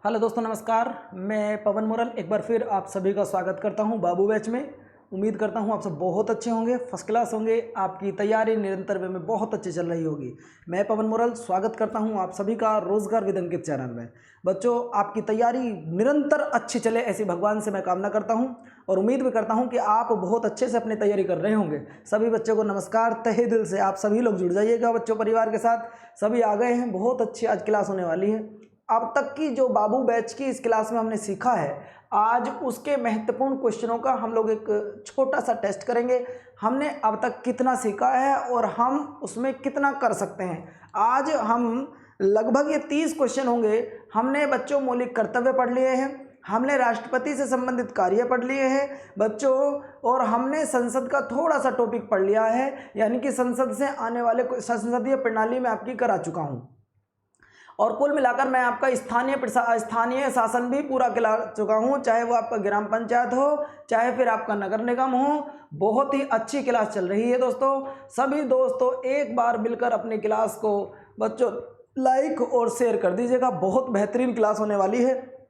Hello दोस्तों, नमस्कार। मैं पवन मुरल एक बार फिर आप सभी का स्वागत करता हूं बाबू बैच में। उम्मीद करता हूं आप सब बहुत अच्छे होंगे, फर्स्ट क्लास होंगे, आपकी तैयारी निरंतर वे में बहुत अच्छी चल रही होगी। मैं पवन मुरल स्वागत करता हूं आप सभी का रोजगार विद अंकित चैनल में। बच्चों, आपकी तैयारी निरंतर अच्छी चले ऐसी भगवान से मैं कामना करता हूं और उम्मीद भी करता हूं कि आप बहुत अच्छे से अपनी तैयारी कर रहे होंगे। सभी बच्चों को नमस्कार, तहे दिल से आप सभी लोग जुड़ जाइएगा बच्चों परिवार के साथ। सभी आ गए हैं, बहुत अच्छी आज क्लास होने वाली है। अब तक की जो बाबू बैच की इस क्लास में हमने सीखा है, आज उसके महत्वपूर्ण क्वेश्चनों का हम लोग एक छोटा सा टेस्ट करेंगे। हमने अब तक कितना सीखा है और हम उसमें कितना कर सकते हैं। आज हम लगभग ये 30 क्वेश्चन होंगे। हमने बच्चों मौलिक कर्तव्य पढ़ लिए हैं, हमने राष्ट्रपति से संबंधित कार्य पढ़ लिए हैं बच्चों, और हमने संसद का थोड़ा सा टॉपिक पढ़ लिया है, यानी कि संसद से आने वाले संसदीय प्रणाली में आपकी करा चुका हूँ। और कुल मिलाकर मैं आपका स्थानीय शासन भी पूरा खिला चुका हूँ, चाहे वो आपका ग्राम पंचायत हो, चाहे फिर आपका नगर निगम हो। बहुत ही अच्छी क्लास चल रही है दोस्तों। सभी दोस्तों एक बार मिलकर अपनी क्लास को बच्चों लाइक और शेयर कर दीजिएगा, बहुत बेहतरीन क्लास होने वाली है।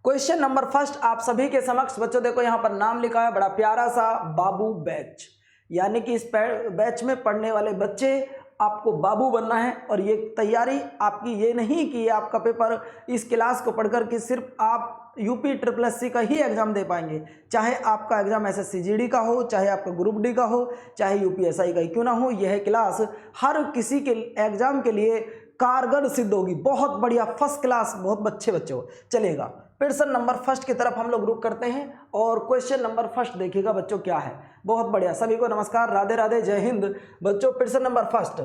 क्वेश्चन नंबर फर्स्ट आप सभी के समक्ष बच्चों, देखो यहाँ पर नाम लिखा है बड़ा प्यारा सा, बाबू बैच, यानी कि इस बैच में पढ़ने वाले बच्चे आपको बाबू बनना है। और ये तैयारी आपकी ये नहीं कि ये आपका पेपर इस क्लास को पढ़कर कि सिर्फ आप यूपी SSC का ही एग्जाम दे पाएंगे। चाहे आपका एग्जाम SSC GD का हो, चाहे आपका ग्रुप डी का हो, चाहे UPSI का ही क्यों ना हो, यह क्लास हर किसी के एग्जाम के लिए कारगर सिद्ध होगी। बहुत बढ़िया, फर्स्ट क्लास, बहुत अच्छे बच्चों चलेगा। प्रश्न नंबर फर्स्ट की तरफ हम लोग रुक करते हैं और क्वेश्चन नंबर फर्स्ट देखिएगा बच्चों क्या है। बहुत बढ़िया, सभी को नमस्कार, राधे राधे, जय हिंद। बच्चों प्रश्न नंबर फर्स्ट,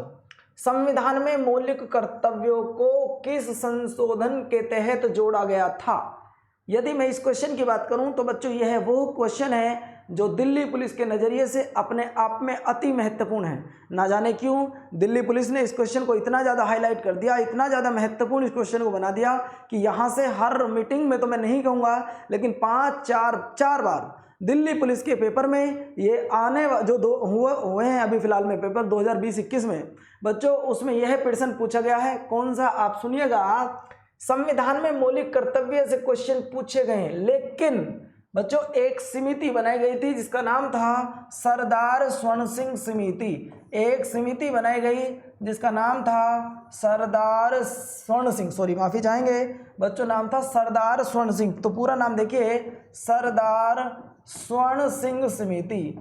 संविधान में मौलिक कर्तव्यों को किस संशोधन के तहत जोड़ा गया था? यदि मैं इस क्वेश्चन की बात करूं तो बच्चों यह वो क्वेश्चन है जो दिल्ली पुलिस के नज़रिए से अपने आप में अति महत्वपूर्ण है। ना जाने क्यों दिल्ली पुलिस ने इस क्वेश्चन को इतना ज़्यादा हाईलाइट कर दिया, इतना ज़्यादा महत्वपूर्ण इस क्वेश्चन को बना दिया कि यहाँ से हर मीटिंग में तो मैं नहीं कहूँगा, लेकिन 4 बार दिल्ली पुलिस के पेपर में ये आने जो हुए हैं अभी फिलहाल में पेपर 2020-21 में बच्चों, उसमें यह प्रश्न पूछा गया है। कौन सा? आप सुनिएगा। संविधान में मौलिक कर्तव्य से क्वेश्चन पूछे गए हैं, लेकिन बच्चों एक समिति बनाई गई थी जिसका नाम था सरदार स्वर्ण सिंह समिति। एक समिति बनाई गई जिसका नाम था सरदार स्वर्ण सिंह, सॉरी माफी चाहेंगे बच्चों, नाम था सरदार स्वर्ण सिंह। तो पूरा नाम देखिए, सरदार स्वर्ण सिंह समिति।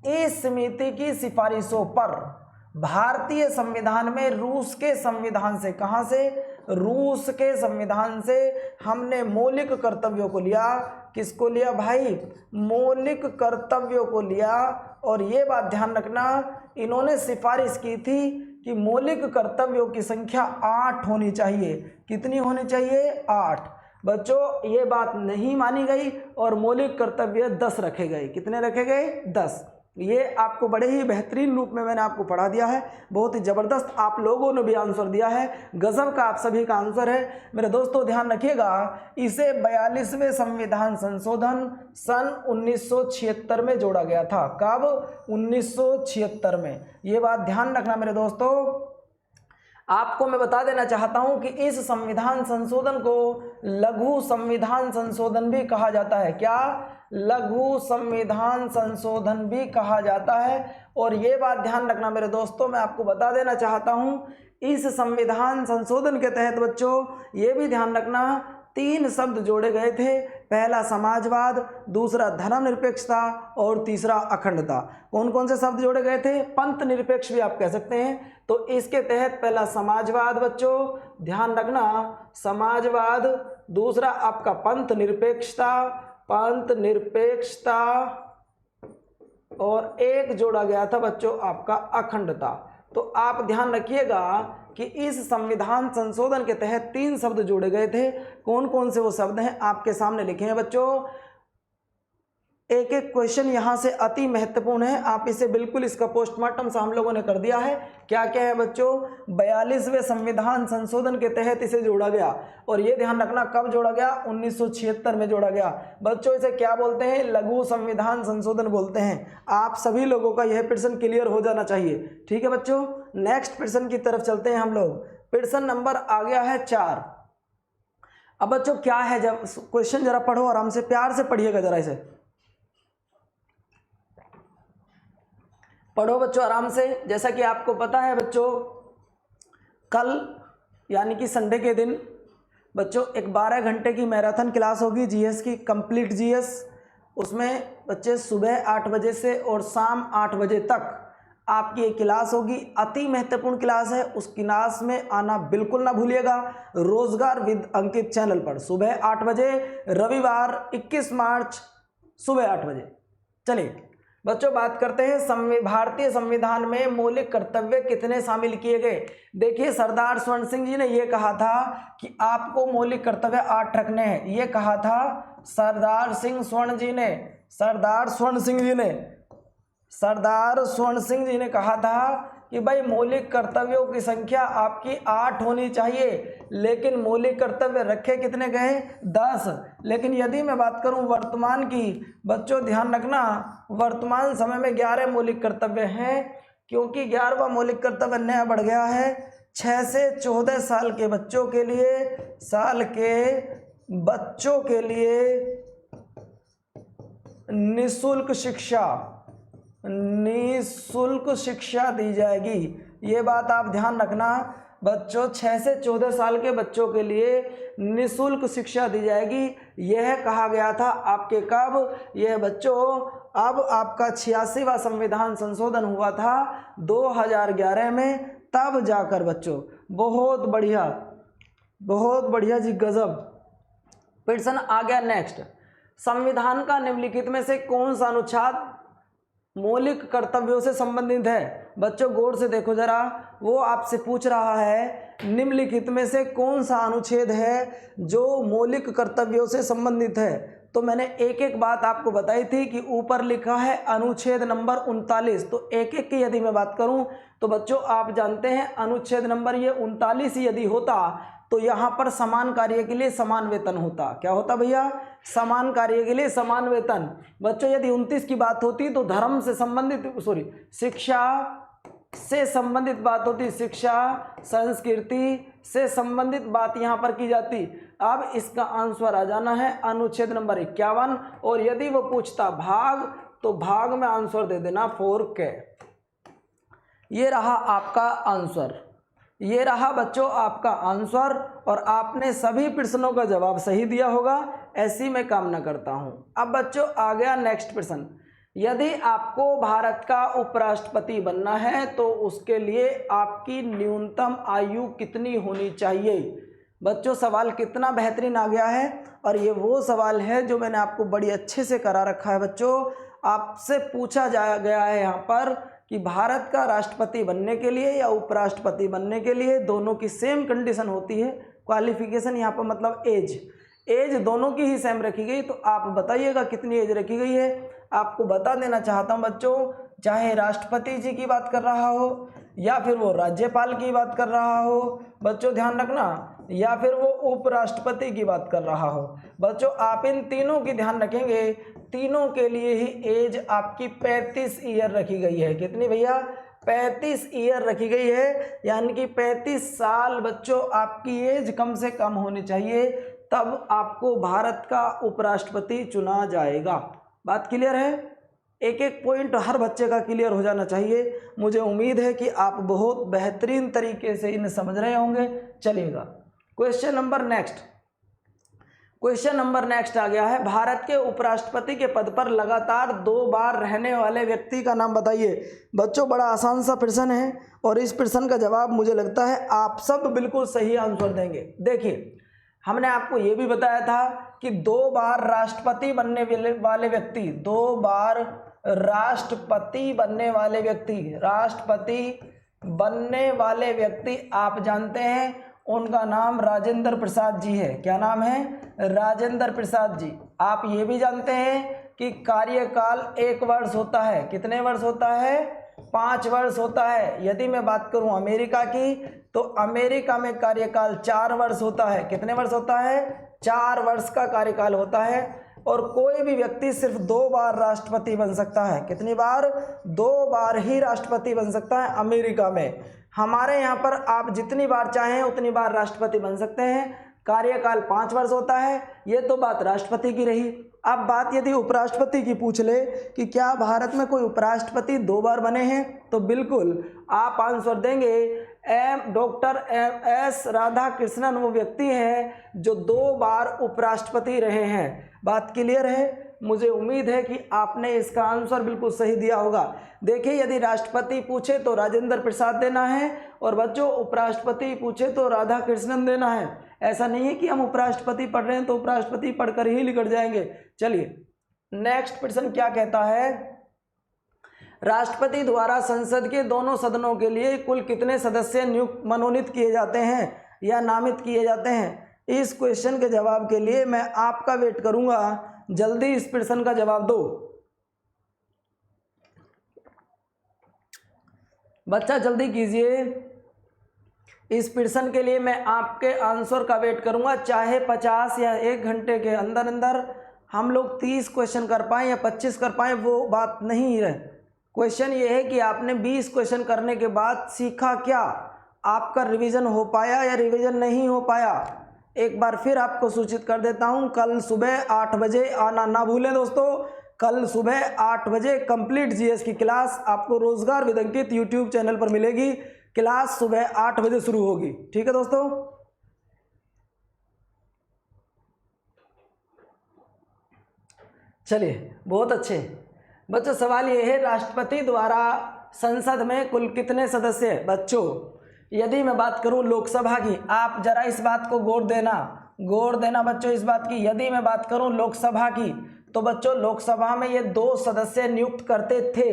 इस समिति की सिफारिशों पर भारतीय संविधान में रूस के संविधान से, कहां से? रूस के संविधान से हमने मौलिक कर्तव्यों को लिया। किसको लिया भाई? मौलिक कर्तव्यों को लिया। और ये बात ध्यान रखना, इन्होंने सिफारिश की थी कि मौलिक कर्तव्यों की संख्या 8 होनी चाहिए। कितनी होनी चाहिए? 8। बच्चों ये बात नहीं मानी गई और मौलिक कर्तव्य 10 रखे गए। कितने रखे गए? 10। ये आपको बड़े ही बेहतरीन रूप में मैंने आपको पढ़ा दिया है, बहुत ही ज़बरदस्त आप लोगों ने भी आंसर दिया है, गजब का आप सभी का आंसर है मेरे दोस्तों। ध्यान रखिएगा, इसे 42वें संविधान संशोधन सन 1976 में जोड़ा गया था। कब? 1976 में। ये बात ध्यान रखना मेरे दोस्तों। आपको मैं बता देना चाहता हूं कि इस संविधान संशोधन को लघु संविधान संशोधन भी कहा जाता है। क्या? लघु संविधान संशोधन भी कहा जाता है। और ये बात ध्यान रखना मेरे दोस्तों, मैं आपको बता देना चाहता हूं, इस संविधान संशोधन के तहत बच्चों ये भी ध्यान रखना, 3 शब्द जोड़े गए थे। पहला समाजवाद, दूसरा धर्मनिरपेक्षता और तीसरा अखंडता। कौन कौन से शब्द जोड़े गए थे? पंथ निरपेक्ष भी आप कह सकते हैं। तो इसके तहत पहला समाजवाद बच्चों, ध्यान रखना समाजवाद, दूसरा आपका पंथ निरपेक्षता, और एक जोड़ा गया था बच्चों आपका अखंडता। तो आप ध्यान रखिएगा कि इस संविधान संशोधन के तहत 3 शब्द जोड़े गए थे। कौन कौन से वो शब्द हैं आपके सामने लिखे हैं बच्चों। एक एक क्वेश्चन यहाँ से अति महत्वपूर्ण है, आप इसे बिल्कुल, इसका पोस्टमार्टम सा हम लोगों ने कर दिया है। क्या क्या है बच्चों? 42वें संविधान संशोधन के तहत इसे जोड़ा गया। और ये ध्यान रखना कब जोड़ा गया? 1976 में जोड़ा गया बच्चों। इसे क्या बोलते हैं? लघु संविधान संशोधन बोलते हैं। आप सभी लोगों का यह प्रश्न क्लियर हो जाना चाहिए, ठीक है बच्चों। नेक्स्ट प्रश्न की तरफ चलते हैं हम लोग। प्रश्न नंबर आ गया है 4। अब बच्चों क्या है, जब क्वेश्चन जरा पढ़ो आराम से, प्यार से पढ़िएगा, जरा इसे पढ़ो बच्चों आराम से। जैसा कि आपको पता है बच्चों, कल यानी कि संडे के दिन बच्चों एक 12 घंटे की मैराथन क्लास होगी जीएस की, कंप्लीट जीएस। उसमें बच्चे सुबह 8 बजे से और शाम 8 बजे तक आपकी एक क्लास होगी, अति महत्वपूर्ण क्लास है। उस क्लास में आना बिल्कुल ना भूलिएगा। रोजगार विद अंकित चैनल पर सुबह 8 बजे, रविवार 21 मार्च सुबह 8 बजे। चलिए बच्चों बात करते हैं भारतीय संविधान में मौलिक कर्तव्य कितने शामिल किए गए। देखिए सरदार स्वर्ण सिंह जी ने यह कहा था कि आपको मौलिक कर्तव्य 8 रखने हैं। ये कहा था सरदार स्वर्ण सिंह जी ने कहा था कि भाई मौलिक कर्तव्यों की संख्या आपकी 8 होनी चाहिए, लेकिन मौलिक कर्तव्य रखे कितने गए, 10। लेकिन यदि मैं बात करूं वर्तमान की, बच्चों ध्यान रखना, वर्तमान समय में 11 मौलिक कर्तव्य हैं, क्योंकि 11वां मौलिक कर्तव्य नया बढ़ गया है। 6 से 14 साल के बच्चों के लिए निःशुल्क शिक्षा दी जाएगी। ये बात आप ध्यान रखना बच्चों, 6 से 14 साल के बच्चों के लिए निःशुल्क शिक्षा दी जाएगी। यह कहा गया था आपके कब, यह बच्चों अब आपका 86वां संविधान संशोधन हुआ था 2011 में, तब जाकर बच्चों। बहुत बढ़िया जी, गजब। प्रश्न आ गया नेक्स्ट, संविधान का निम्नलिखित में से कौन सा अनुच्छेद मौलिक कर्तव्यों से संबंधित है। बच्चों गौर से देखो जरा, वो आपसे पूछ रहा है निम्नलिखित में से कौन सा अनुच्छेद है जो मौलिक कर्तव्यों से संबंधित है। तो मैंने एक एक बात आपको बताई थी कि ऊपर लिखा है अनुच्छेद नंबर 39। तो एक एक की यदि मैं बात करूं तो बच्चों आप जानते हैं अनुच्छेद नंबर ये 39 यदि होता तो यहाँ पर समान कार्य के लिए समान वेतन होता। क्या होता भैया, समान कार्य के लिए समान वेतन। बच्चों यदि 29 की बात होती तो धर्म से संबंधित शिक्षा से संबंधित बात होती, शिक्षा संस्कृति से संबंधित बात यहाँ पर की जाती। अब इसका आंसर आ जाना है अनुच्छेद नंबर 51। और यदि वो पूछता भाग, तो भाग में आंसर दे देना 4K। ये रहा आपका आंसर, ये रहा बच्चों आपका आंसर। और आपने सभी प्रश्नों का जवाब सही दिया होगा, ऐसी मैं कामना करता हूं। अब बच्चों आ गया नेक्स्ट प्रश्न, यदि आपको भारत का उपराष्ट्रपति बनना है तो उसके लिए आपकी न्यूनतम आयु कितनी होनी चाहिए। बच्चों सवाल कितना बेहतरीन आ गया है, और ये वो सवाल है जो मैंने आपको बड़ी अच्छे से करा रखा है। बच्चों आपसे पूछा गया है यहाँ पर कि भारत का राष्ट्रपति बनने के लिए या उपराष्ट्रपति बनने के लिए दोनों की सेम कंडीशन होती है। क्वालिफिकेशन यहाँ पर मतलब एज दोनों की ही सेम रखी गई। तो आप बताइएगा कितनी एज रखी गई है। आपको बता देना चाहता हूँ बच्चों, चाहे राष्ट्रपति जी की बात कर रहा हो या फिर वो राज्यपाल की बात कर रहा हो, बच्चों ध्यान रखना, या फिर वो उपराष्ट्रपति की बात कर रहा हो, बच्चों आप इन तीनों की ध्यान रखेंगे। तीनों के लिए ही एज आपकी 35 ईयर रखी गई है। कितनी भैया, 35 ईयर रखी गई है, यानी कि 35 साल बच्चों आपकी एज कम से कम होनी चाहिए, तब आपको भारत का उपराष्ट्रपति चुना जाएगा। बात क्लियर है। एक एक पॉइंट हर बच्चे का क्लियर हो जाना चाहिए। मुझे उम्मीद है कि आप बहुत बेहतरीन तरीके से इन्हें समझ रहे होंगे। चलिएगा क्वेश्चन नंबर नेक्स्ट आ गया है, भारत के उपराष्ट्रपति के पद पर लगातार 2 बार रहने वाले व्यक्ति का नाम बताइए। बच्चों बड़ा आसान सा प्रश्न है, और इस प्रश्न का जवाब मुझे लगता है आप सब बिल्कुल सही आंसर देंगे। देखिए हमने आपको ये भी बताया था कि 2 बार राष्ट्रपति बनने वाले व्यक्ति, 2 बार राष्ट्रपति बनने वाले व्यक्ति आप जानते हैं उनका नाम राजेंद्र प्रसाद जी है। क्या नाम है, राजेंद्र प्रसाद जी। आप ये भी जानते हैं कि कार्यकाल 1 वर्ष होता है। कितने वर्ष होता है, 5 वर्ष होता है। यदि मैं बात करूं अमेरिका की, तो अमेरिका में कार्यकाल 4 वर्ष होता है। कितने वर्ष होता है, 4 वर्ष का कार्यकाल होता है। और कोई भी व्यक्ति सिर्फ 2 बार राष्ट्रपति बन सकता है। कितनी बार, 2 बार ही राष्ट्रपति बन सकता है अमेरिका में। हमारे यहाँ पर आप जितनी बार चाहें उतनी बार राष्ट्रपति बन सकते हैं। कार्यकाल 5 वर्ष होता है। ये तो बात राष्ट्रपति की रही। अब बात यदि उपराष्ट्रपति की पूछ ले कि क्या भारत में कोई उपराष्ट्रपति 2 बार बने हैं, तो बिल्कुल आप आंसर देंगे डॉक्टर एस राधाकृष्णन वो व्यक्ति हैं जो 2 बार उपराष्ट्रपति रहे हैं। बात क्लियर है? मुझे उम्मीद है कि आपने इसका आंसर बिल्कुल सही दिया होगा। देखिए, यदि राष्ट्रपति पूछे तो राजेंद्र प्रसाद देना है और बच्चों उपराष्ट्रपति पूछे तो राधाकृष्णन देना है। ऐसा नहीं है कि हम उपराष्ट्रपति पढ़ रहे हैं तो उपराष्ट्रपति पढ़कर ही निकट जाएंगे। चलिए नेक्स्ट प्रश्न क्या कहता है, राष्ट्रपति द्वारा संसद के दोनों सदनों के लिए कुल कितने सदस्य नियुक्त मनोनीत किए जाते हैं या नामित किए जाते हैं? इस क्वेश्चन के जवाब के लिए मैं आपका वेट करूंगा। जल्दी इस प्रश्न का जवाब दो बच्चा, जल्दी कीजिए। इस प्रश्न के लिए मैं आपके आंसर का वेट करूंगा, चाहे 50 या 1 घंटे के अंदर अंदर हम लोग 30 क्वेश्चन कर पाएँ या 25 कर पाएँ, वो बात नहीं है। क्वेश्चन ये है कि आपने 20 क्वेश्चन करने के बाद सीखा क्या, आपका रिवीजन हो पाया या रिवीजन नहीं हो पाया। एक बार फिर आपको सूचित कर देता हूं, कल सुबह 8 बजे आना ना भूलें दोस्तों। कल सुबह 8 बजे कंप्लीट जीएस की क्लास आपको रोजगार विद अंकित यूट्यूब चैनल पर मिलेगी। क्लास सुबह 8 बजे शुरू होगी, ठीक है दोस्तों। चलिए बहुत अच्छे बच्चों, सवाल ये है राष्ट्रपति द्वारा संसद में कुल कितने सदस्य हैं? बच्चों यदि मैं बात करूं लोकसभा की, आप जरा इस बात को गौर देना बच्चों इस बात की। यदि मैं बात करूं लोकसभा की तो बच्चों लोकसभा में ये 2 सदस्य नियुक्त करते थे।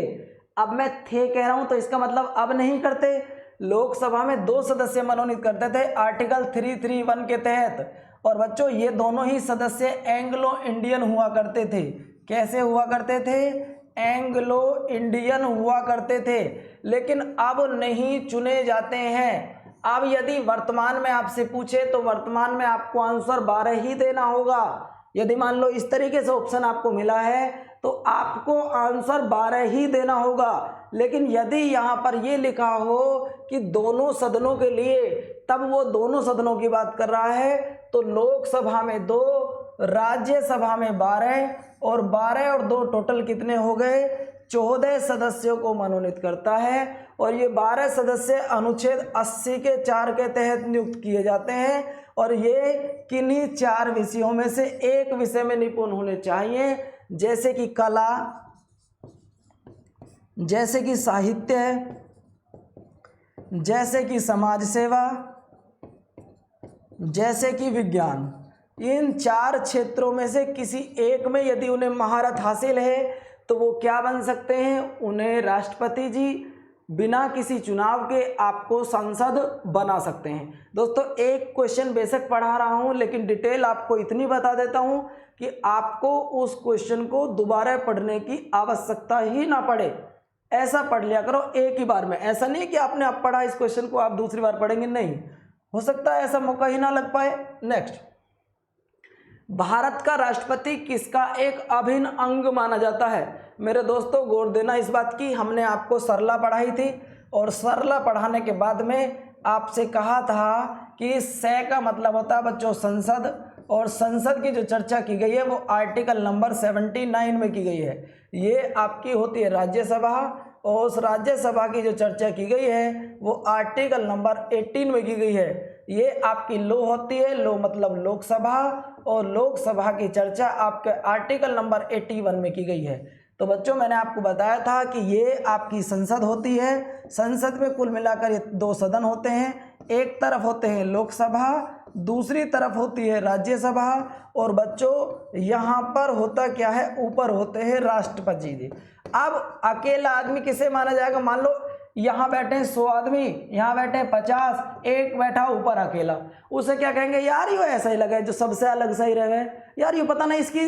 अब मैं थे कह रहा हूं तो इसका मतलब अब नहीं करते। लोकसभा में 2 सदस्य मनोनीत करते थे आर्टिकल 331 के तहत। और बच्चों ये दोनों ही सदस्य एंग्लो इंडियन हुआ करते थे। कैसे हुआ करते थे? एंग्लो इंडियन हुआ करते थे, लेकिन अब नहीं चुने जाते हैं। अब यदि वर्तमान में आपसे पूछे तो वर्तमान में आपको आंसर 12 ही देना होगा। यदि मान लो इस तरीके से ऑप्शन आपको मिला है तो आपको आंसर 12 ही देना होगा। लेकिन यदि यहाँ पर ये लिखा हो कि दोनों सदनों के लिए, तब वो दोनों सदनों की बात कर रहा है। तो लोकसभा में 2, राज्यसभा में 12 और 12 और 2 टोटल कितने हो गए? 14 सदस्यों को मनोनीत करता है। और ये 12 सदस्य अनुच्छेद 80 के 4 के तहत नियुक्त किए जाते हैं। और ये किन्हीं 4 विषयों में से एक विषय में निपुण होने चाहिए, जैसे कि कला, जैसे कि साहित्य, जैसे कि समाज सेवा, जैसे कि विज्ञान। इन 4 क्षेत्रों में से किसी एक में यदि उन्हें महारत हासिल है तो वो क्या बन सकते हैं? उन्हें राष्ट्रपति जी बिना किसी चुनाव के आपको सांसद बना सकते हैं। दोस्तों एक क्वेश्चन बेशक पढ़ा रहा हूं, लेकिन डिटेल आपको इतनी बता देता हूं कि आपको उस क्वेश्चन को दोबारा पढ़ने की आवश्यकता ही ना पड़े। ऐसा पढ़ लिया करो एक ही बार में। ऐसा नहीं कि आपने अब पढ़ा इस क्वेश्चन को आप दूसरी बार पढ़ेंगे, नहीं हो सकता है, ऐसा मौका ही ना लग पाए। नेक्स्ट, भारत का राष्ट्रपति किसका एक अभिन्न अंग माना जाता है? मेरे दोस्तों गौर देना इस बात की, हमने आपको सरला पढ़ाई थी और सरला पढ़ाने के बाद में आपसे कहा था कि से का मतलब होता है बच्चों संसद, और संसद की जो चर्चा की गई है वो आर्टिकल नंबर 79 में की गई है। ये आपकी होती है राज्यसभा, और उस राज्यसभा की जो चर्चा की गई है वो आर्टिकल नंबर 18 में की गई है। ये आपकी लो होती है, लो मतलब लोकसभा, और लोकसभा की चर्चा आपके आर्टिकल नंबर 81 में की गई है। तो बच्चों मैंने आपको बताया था कि ये आपकी संसद होती है। संसद में कुल मिलाकर ये 2 सदन होते हैं। एक तरफ होते हैं लोकसभा, दूसरी तरफ होती है राज्यसभा। और बच्चों यहाँ पर होता क्या है, ऊपर होते हैं राष्ट्रपति जी। अब अकेला आदमी किसे माना जाएगा? मान लो यहाँ बैठे हैं 100 आदमी, यहाँ बैठे हैं 50, एक बैठा ऊपर अकेला, उसे क्या कहेंगे? यार ये ऐसा ही लगा है जो सबसे अलग सही रहे, यार ये पता नहीं इसकी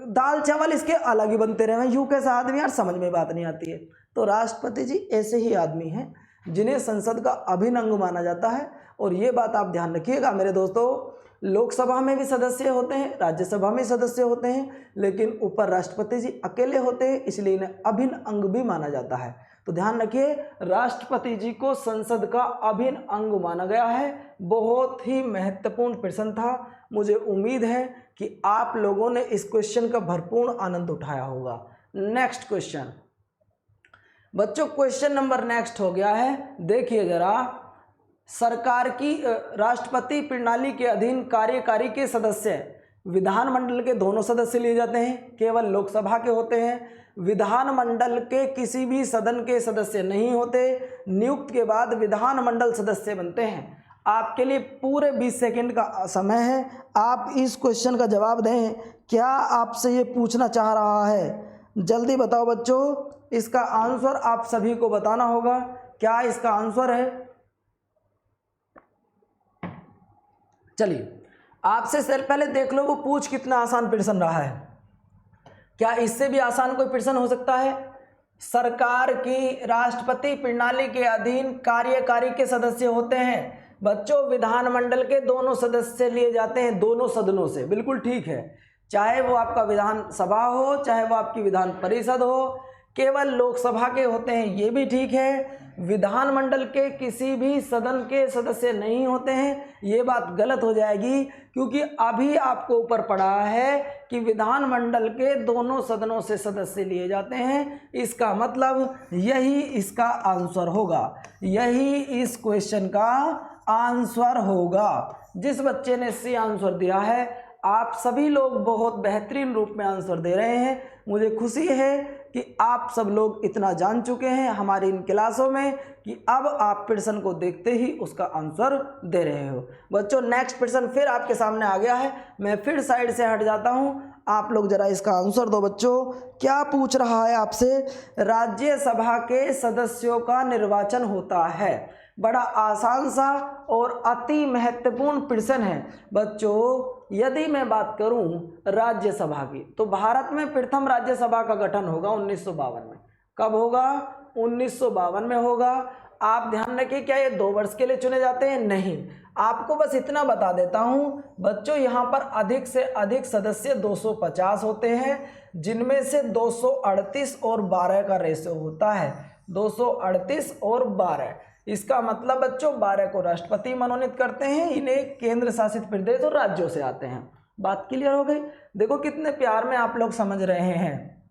दाल चावल इसके अलग ही बनते रहे, यूं कैसा आदमी, यार समझ में बात नहीं आती है। तो राष्ट्रपति जी ऐसे ही आदमी हैं जिन्हें संसद का अभिन्न अंग माना जाता है। और ये बात आप ध्यान रखिएगा मेरे दोस्तों, लोकसभा में भी सदस्य होते हैं, राज्यसभा में सदस्य होते हैं, लेकिन ऊपर राष्ट्रपति जी अकेले होते हैं, इसलिए इन्हें अभिन्न अंग भी माना जाता है। तो ध्यान रखिए, राष्ट्रपति जी को संसद का अभिन्न अंग माना गया है। बहुत ही महत्वपूर्ण प्रश्न था। मुझे उम्मीद है कि आप लोगों ने इस क्वेश्चन का भरपूर आनंद उठाया होगा। नेक्स्ट क्वेश्चन बच्चों, क्वेश्चन नंबर नेक्स्ट हो गया है, देखिए जरा। सरकार की राष्ट्रपति प्रणाली के अधीन कार्यकारी के सदस्य विधानमंडल के दोनों सदस्य लिए जाते हैं, केवल लोकसभा के होते हैं। विधानमंडल के किसी भी सदन के सदस्य नहीं होते। नियुक्त के बाद विधानमंडल सदस्य बनते हैं। आपके लिए पूरे 20 सेकंड का समय है, आप इस क्वेश्चन का जवाब दें। क्या आपसे ये पूछना चाह रहा है? जल्दी बताओ बच्चों, इसका आंसर आप सभी को बताना होगा। क्या इसका आंसर है? चलिए आपसे सर पहले देख लो वो पूछ कितना आसान प्रश्न रहा है। क्या इससे भी आसान कोई प्रश्न हो सकता है? सरकार की राष्ट्रपति प्रणाली के अधीन कार्यकारी के सदस्य होते हैं बच्चों। विधानमंडल के दोनों सदस्य लिए जाते हैं दोनों सदनों से, बिल्कुल ठीक है। चाहे वो आपका विधानसभा हो, चाहे वो आपकी विधान परिषद हो, केवल लोकसभा के होते हैं, ये भी ठीक है। विधानमंडल के किसी भी सदन के सदस्य नहीं होते हैं, ये बात गलत हो जाएगी, क्योंकि अभी आपको ऊपर पढ़ा है कि विधानमंडल के दोनों सदनों से सदस्य लिए जाते हैं। इसका मतलब यही इसका आंसर होगा, यही इस क्वेश्चन का आंसर होगा। जिस बच्चे ने सी आंसर दिया है, आप सभी लोग बहुत बेहतरीन रूप में आंसर दे रहे हैं। मुझे खुशी है कि आप सब लोग इतना जान चुके हैं हमारी इन क्लासों में कि अब आप प्रश्न को देखते ही उसका आंसर दे रहे हो। बच्चों नेक्स्ट प्रश्न फिर आपके सामने आ गया है, मैं फिर साइड से हट जाता हूं, आप लोग जरा इसका आंसर दो। बच्चों क्या पूछ रहा है आपसे? राज्यसभा के सदस्यों का निर्वाचन होता है। बड़ा आसान सा और अति महत्वपूर्ण प्रश्न है बच्चों। यदि मैं बात करूं राज्यसभा की, तो भारत में प्रथम राज्यसभा का गठन होगा 1952 में। कब होगा? 1952 में होगा। आप ध्यान रखिए, क्या ये 2 वर्ष के लिए चुने जाते हैं? नहीं। आपको बस इतना बता देता हूं बच्चों, यहाँ पर अधिक से अधिक सदस्य 250 होते हैं, जिनमें से 238 और 12 का रेशो होता है। 238 और 12, इसका मतलब बच्चों 12 को राष्ट्रपति मनोनीत करते हैं, इन्हें केंद्र शासित प्रदेश और राज्यों से आते हैं। बात क्लियर हो गई? देखो कितने प्यार में आप लोग समझ रहे हैं।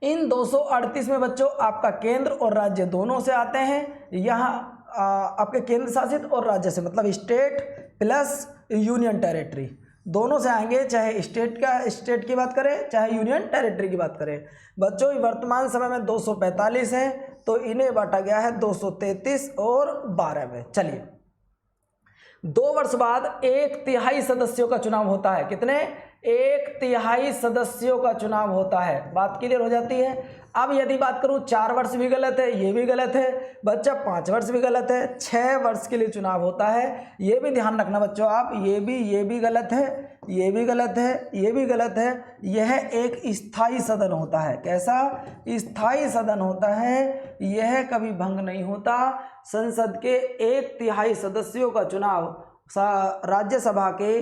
इन 238 में बच्चों आपका केंद्र और राज्य दोनों से आते हैं। यहाँ आपके केंद्र शासित और राज्य से, मतलब स्टेट प्लस यूनियन टेरिटरी दोनों से आएंगे, चाहे स्टेट की बात करें चाहे यूनियन टेरिटरी की बात करें। बच्चों वर्तमान समय में 245 है, तो इन्हें बांटा गया है 233 और 12 में। चलिए 2 वर्ष बाद 1/3 सदस्यों का चुनाव होता है। कितने? 1/3 सदस्यों का चुनाव होता है। बात क्लियर हो जाती है। अब यदि बात करूं 4 वर्ष भी गलत है, ये भी गलत है बच्चा, 5 वर्ष भी गलत है, 6 वर्ष के लिए चुनाव होता है। ये भी ध्यान रखना बच्चों आप, ये भी गलत है, ये भी गलत है, ये भी गलत है। यह एक स्थायी सदन होता है। कैसा? स्थायी सदन होता है, यह कभी भंग नहीं होता। संसद के 1/3 सदस्यों का चुनाव, राज्यसभा के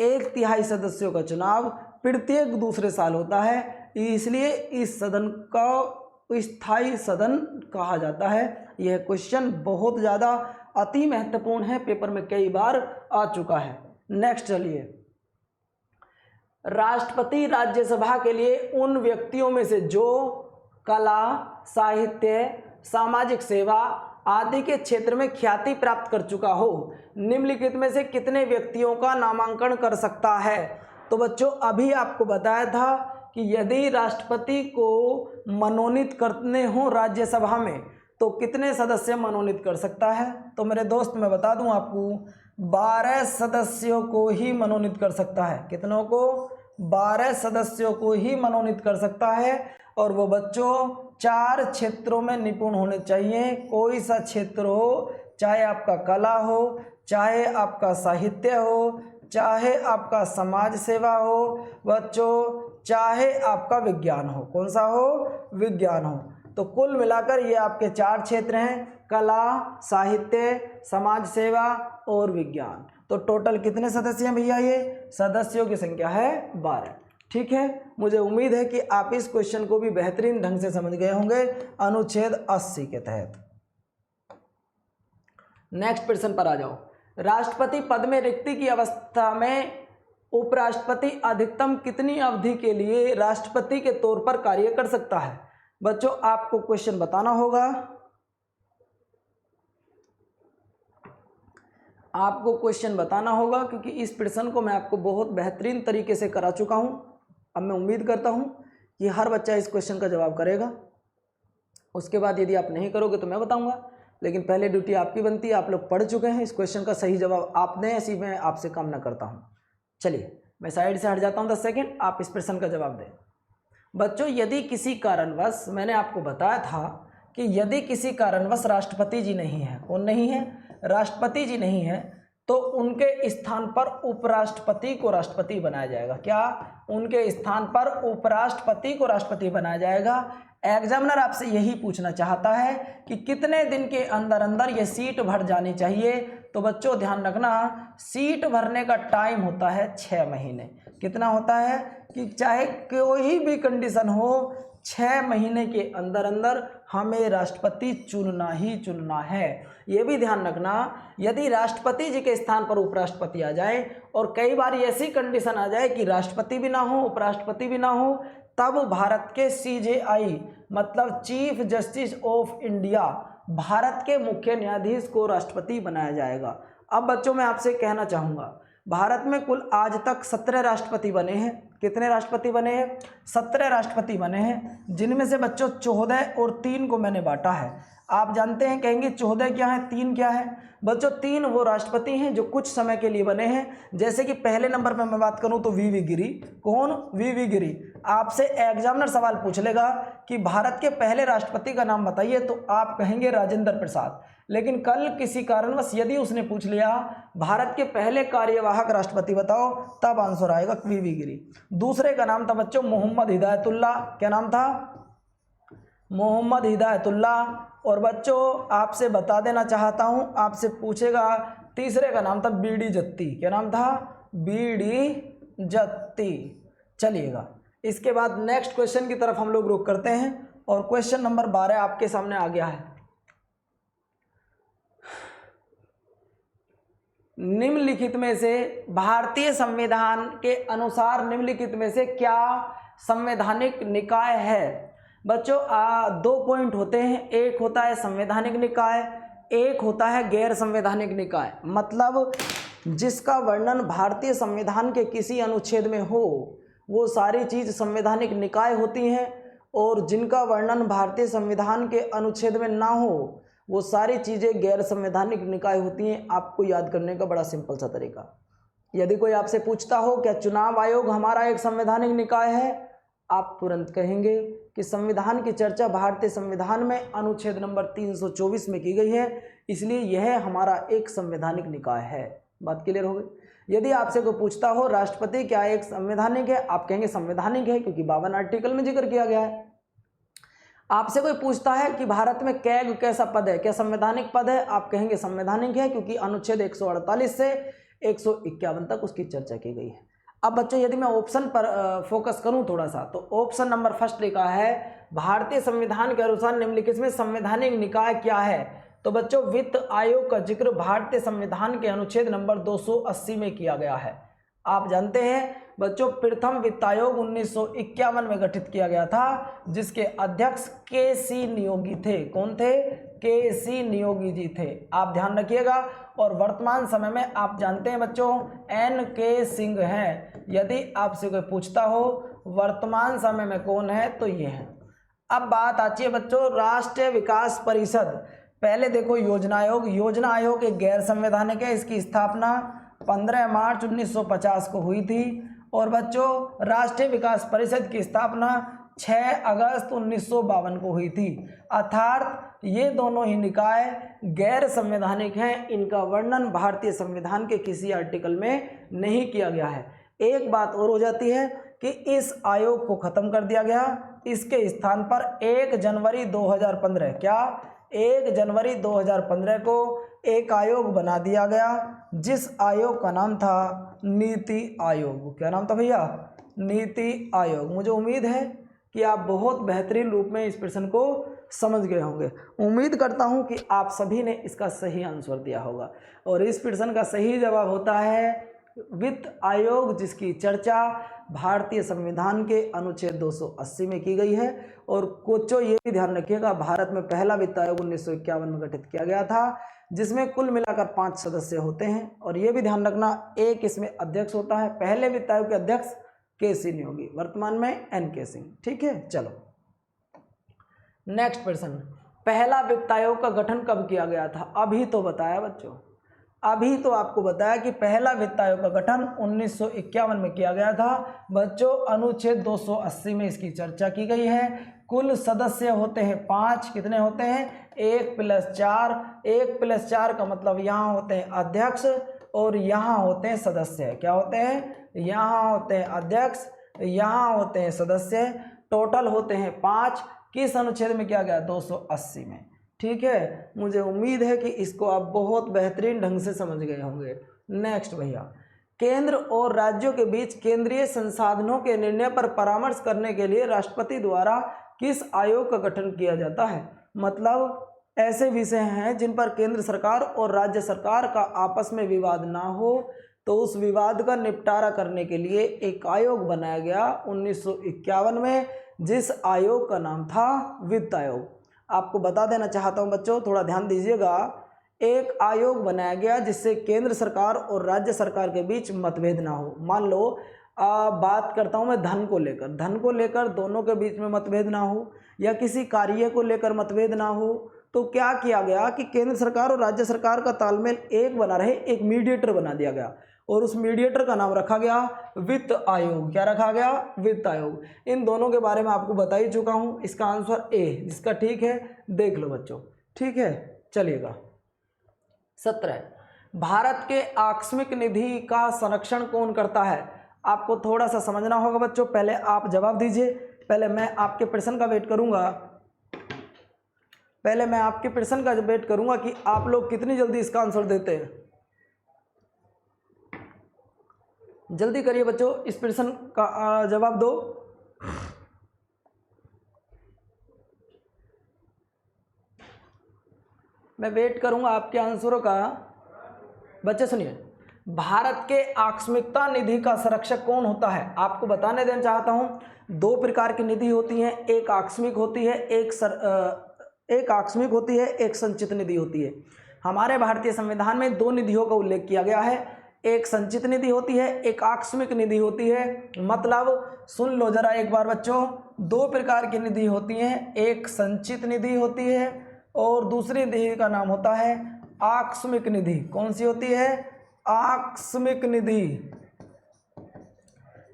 1/3 सदस्यों का चुनाव प्रत्येक दूसरे साल होता है, इसलिए इस सदन का स्थायी सदन कहा जाता है। यह क्वेश्चन बहुत ज़्यादा अति महत्वपूर्ण है, पेपर में कई बार आ चुका है। नेक्स्ट चलिए, राष्ट्रपति राज्यसभा के लिए उन व्यक्तियों में से जो कला, साहित्य, सामाजिक सेवा आदि के क्षेत्र में ख्याति प्राप्त कर चुका हो, निम्नलिखित में से कितने व्यक्तियों का नामांकन कर सकता है? तो बच्चों अभी आपको बताया था कि यदि राष्ट्रपति को मनोनीत करने हो राज्यसभा में, तो कितने सदस्य मनोनीत कर सकता है? तो मेरे दोस्त मैं बता दूं आपको, 12 सदस्यों को ही मनोनीत कर सकता है। कितनों को? 12 सदस्यों को ही मनोनीत कर सकता है। और वो बच्चों 4 क्षेत्रों में निपुण होने चाहिए। कोई सा क्षेत्र हो, चाहे आपका कला हो, चाहे आपका साहित्य हो, चाहे आपका समाज सेवा हो बच्चों, चाहे आपका विज्ञान हो। कौन सा हो? विज्ञान हो। तो कुल मिलाकर ये आपके 4 क्षेत्र हैं, कला, साहित्य, समाज सेवा और विज्ञान। तो टोटल कितने सदस्य हैं भैया? ये सदस्यों की संख्या है 12। ठीक है, मुझे उम्मीद है कि आप इस क्वेश्चन को भी बेहतरीन ढंग से समझ गए होंगे अनुच्छेद 80 के तहत। नेक्स्ट प्रश्न पर आ जाओ। राष्ट्रपति पद में रिक्ति की अवस्था में उपराष्ट्रपति अधिकतम कितनी अवधि के लिए राष्ट्रपति के तौर पर कार्य कर सकता है? बच्चों आपको क्वेश्चन बताना होगा, आपको क्वेश्चन बताना होगा, क्योंकि इस प्रश्न को मैं आपको बहुत बेहतरीन तरीके से करा चुका हूं। अब मैं उम्मीद करता हूं कि हर बच्चा इस क्वेश्चन का जवाब करेगा। उसके बाद यदि आप नहीं करोगे तो मैं बताऊंगा, लेकिन पहले ड्यूटी आपकी बनती है। आप लोग पढ़ चुके हैं, इस क्वेश्चन का सही जवाब आप दें, ऐसी मैं आपसे कामना करता हूं। चलिए मैं साइड से हट जाता हूं 10 सेकेंड, आप इस प्रश्न का जवाब दें। बच्चों यदि किसी कारणवश, मैंने आपको बताया था कि यदि किसी कारणवश राष्ट्रपति जी नहीं है, कौन नहीं है? राष्ट्रपति जी नहीं है, तो उनके स्थान पर उपराष्ट्रपति को राष्ट्रपति बनाया जाएगा। क्या? उनके स्थान पर उपराष्ट्रपति को राष्ट्रपति बनाया जाएगा। एग्जामिनर आपसे यही पूछना चाहता है कि कितने दिन के अंदर अंदर ये सीट भर जानी चाहिए। तो बच्चों ध्यान रखना, सीट भरने का टाइम होता है 6 महीने। कितना होता है? कि चाहे कोई भी कंडीशन हो, 6 महीने के अंदर अंदर हमें राष्ट्रपति चुनना ही चुनना है। ये भी ध्यान रखना, यदि राष्ट्रपति जी के स्थान पर उपराष्ट्रपति आ जाए और कई बार ऐसी कंडीशन आ जाए कि राष्ट्रपति भी ना हो, उपराष्ट्रपति भी ना हो, तब भारत के CJI मतलब chief justice of India, Bharat के मुख्य न्यायाधीश को राष्ट्रपति बनाया जाएगा। अब बच्चों मैं आपसे कहना चाहूँगा, भारत में कुल आज तक 17 राष्ट्रपति बने हैं। कितने राष्ट्रपति बने हैं? 17 राष्ट्रपति बने हैं, जिनमें से बच्चों 14 और 3 को मैंने बांटा है। आप जानते हैं, कहेंगे 14 क्या है, 3 क्या है? बच्चों 3 वो राष्ट्रपति हैं जो कुछ समय के लिए बने हैं। जैसे कि पहले नंबर पर मैं बात करूं तो VV गिरी। कौन? VV गिरी। आपसे एग्जामिनर सवाल पूछ लेगा कि भारत के पहले राष्ट्रपति का नाम बताइए, तो आप कहेंगे राजेंद्र प्रसाद। लेकिन कल किसी कारणवश यदि उसने पूछ लिया भारत के पहले कार्यवाहक राष्ट्रपति बताओ, तब आंसर आएगा VV गिरी। दूसरे का नाम था बच्चों मोहम्मद हिदायतुल्ला। क्या नाम था? मोहम्मद हिदायतुल्ला। और बच्चों आपसे बता देना चाहता हूं, आपसे पूछेगा, तीसरे का नाम था BD जत्ती। क्या नाम था? BD जत्ती। चलिएगा, इसके बाद नेक्स्ट क्वेश्चन की तरफ हम लोग रुख करते हैं और क्वेश्चन नंबर 12 आपके सामने आ गया है। निम्नलिखित में से भारतीय संविधान के अनुसार निम्नलिखित में से क्या संवैधानिक निकाय है? बच्चों 2 पॉइंट होते हैं, एक होता है संवैधानिक निकाय, एक होता है गैर संवैधानिक निकाय। मतलब जिसका वर्णन भारतीय संविधान के किसी अनुच्छेद में हो वो सारी चीज संवैधानिक निकाय होती हैं, और जिनका वर्णन भारतीय संविधान के अनुच्छेद में ना हो वो सारी चीज़ें गैर संवैधानिक निकाय होती हैं। आपको याद करने का बड़ा सिंपल सा तरीका, यदि कोई आपसे पूछता हो क्या चुनाव आयोग हमारा एक संवैधानिक निकाय है, आप तुरंत कहेंगे कि संविधान की चर्चा भारतीय संविधान में अनुच्छेद नंबर 324 में की गई है, इसलिए यह हमारा एक संवैधानिक निकाय है। बात क्लियर हो गई? यदि आपसे कोई पूछता हो राष्ट्रपति क्या एक संवैधानिक है, आप कहेंगे संवैधानिक है, क्योंकि 52 आर्टिकल में जिक्र किया गया है। आपसे कोई पूछता है कि भारत में कैग कैसा पद है, क्या संवैधानिक पद है, आप कहेंगे संवैधानिक है, क्योंकि अनुच्छेद 148 से 151 तक उसकी चर्चा की गई है। अब बच्चों यदि मैं ऑप्शन पर फोकस करूं थोड़ा सा, तो ऑप्शन नंबर फर्स्ट लिखा है भारतीय संविधान के अनुसार निम्नलिखित में संवैधानिक निकाय क्या है? तो बच्चों वित्त आयोग का जिक्र भारतीय संविधान के अनुच्छेद नंबर 280 में किया गया है। आप जानते हैं बच्चों प्रथम वित्त आयोग 1951 में गठित किया गया था, जिसके अध्यक्ष KC नियोगी थे। कौन थे? KC नियोगी जी थे, आप ध्यान रखिएगा। और वर्तमान समय में आप जानते हैं बच्चों NK सिंह हैं। यदि आपसे कोई पूछता हो वर्तमान समय में कौन है, तो ये है। अब बात आती है बच्चों राष्ट्रीय विकास परिषद। पहले देखो योजना आयोग। योजना आयोग एक गैर संवैधानिक है, इसकी स्थापना 15 मार्च 1950 को हुई थी। और बच्चों राष्ट्रीय विकास परिषद की स्थापना 6 अगस्त 1952 को हुई थी। अर्थात ये दोनों ही निकाय गैर संवैधानिक हैं, इनका वर्णन भारतीय संविधान के किसी आर्टिकल में नहीं किया गया है। एक बात और हो जाती है कि इस आयोग को खत्म कर दिया गया, इसके स्थान पर 1 जनवरी 2015 क्या 1 जनवरी 2015 को एक आयोग बना दिया गया, जिस आयोग का नाम था नीति आयोग। क्या नाम था भैया? नीति आयोग। मुझे उम्मीद है कि आप बहुत बेहतरीन रूप में इस प्रश्न को समझ गए होंगे। उम्मीद करता हूं कि आप सभी ने इसका सही आंसर दिया होगा और इस प्रश्न का सही जवाब होता है वित्त आयोग, जिसकी चर्चा भारतीय संविधान के अनुच्छेद 280 में की गई है। और कोचो ये भी ध्यान रखिएगा, भारत में पहला वित्त आयोग 1951 में गठित किया गया था, जिसमें कुल मिलाकर 5 सदस्य होते हैं। और ये भी ध्यान रखना, एक इसमें अध्यक्ष होता है। पहले वित्त आयोग के अध्यक्ष के.सी. न्योगी, वर्तमान में N.K. सिंह। ठीक है, चलो नेक्स्ट प्रश्न, पहला वित्त आयोग का गठन कब किया गया था? अभी तो बताया बच्चों, अभी तो आपको बताया कि पहला वित्त आयोग का गठन 1951 में किया गया था बच्चों। अनुच्छेद 280 में इसकी चर्चा की गई है। कुल सदस्य होते हैं 5। कितने होते हैं? 1 + 4। 1 + 4 का मतलब यहाँ होते हैं अध्यक्ष और यहाँ होते हैं सदस्य। क्या होते हैं? यहाँ होते हैं अध्यक्ष, यहाँ होते हैं सदस्य। टोटल होते हैं 5। किस अनुच्छेद में किया गया? 280 में। ठीक है, मुझे उम्मीद है कि इसको आप बहुत बेहतरीन ढंग से समझ गए होंगे। नेक्स्ट भैया, केंद्र और राज्यों के बीच केंद्रीय संसाधनों के निर्णय पर परामर्श करने के लिए राष्ट्रपति द्वारा किस आयोग का गठन किया जाता है? मतलब ऐसे विषय हैं जिन पर केंद्र सरकार और राज्य सरकार का आपस में विवाद ना हो, तो उस विवाद का निपटारा करने के लिए एक आयोग बनाया गया 1951 में, जिस आयोग का नाम था वित्त आयोग। आपको बता देना चाहता हूं बच्चों, थोड़ा ध्यान दीजिएगा। एक आयोग बनाया गया जिससे केंद्र सरकार और राज्य सरकार के बीच मतभेद ना हो। मान लो बात करता हूं मैं धन को लेकर दोनों के बीच में मतभेद ना हो, या किसी कार्य को लेकर मतभेद ना हो, तो क्या किया गया कि केंद्र सरकार और राज्य सरकार का तालमेल एक बना रहे, एक मीडिएटर बना दिया गया और उस मीडिएटर का नाम रखा गया वित्त आयोग। क्या रखा गया? वित्त आयोग। इन दोनों के बारे में आपको बता ही चुका हूं। इसका आंसर ए, जिसका ठीक है देख लो बच्चों। ठीक है, चलिएगा 17, भारत के आकस्मिक निधि का संरक्षण कौन करता है? आपको थोड़ा सा समझना होगा बच्चों। पहले आप जवाब दीजिए, पहले मैं आपके प्रश्न का वेट करूंगा। पहले मैं आपके प्रश्न का वेट करूंगा कि आप लोग कितनी जल्दी इसका आंसर देते हैं। जल्दी करिए बच्चों, इस प्रश्न का जवाब दो। मैं वेट करूंगा आपके आंसरों का। बच्चे सुनिए, भारत के आकस्मिकता निधि का संरक्षक कौन होता है? आपको बताने देना चाहता हूं, 2 प्रकार की निधि होती हैं। एक आकस्मिक होती है, एक आकस्मिक होती है, एक संचित निधि होती है। हमारे भारतीय संविधान में 2 निधियों का उल्लेख किया गया है। एक संचित निधि होती है, एक आकस्मिक निधि होती है। मतलब सुन लो जरा एक बार बच्चों, 2 प्रकार की निधि होती हैं। एक संचित निधि होती है और दूसरी निधि का नाम होता है आकस्मिक निधि। कौन सी होती है? आकस्मिक निधि।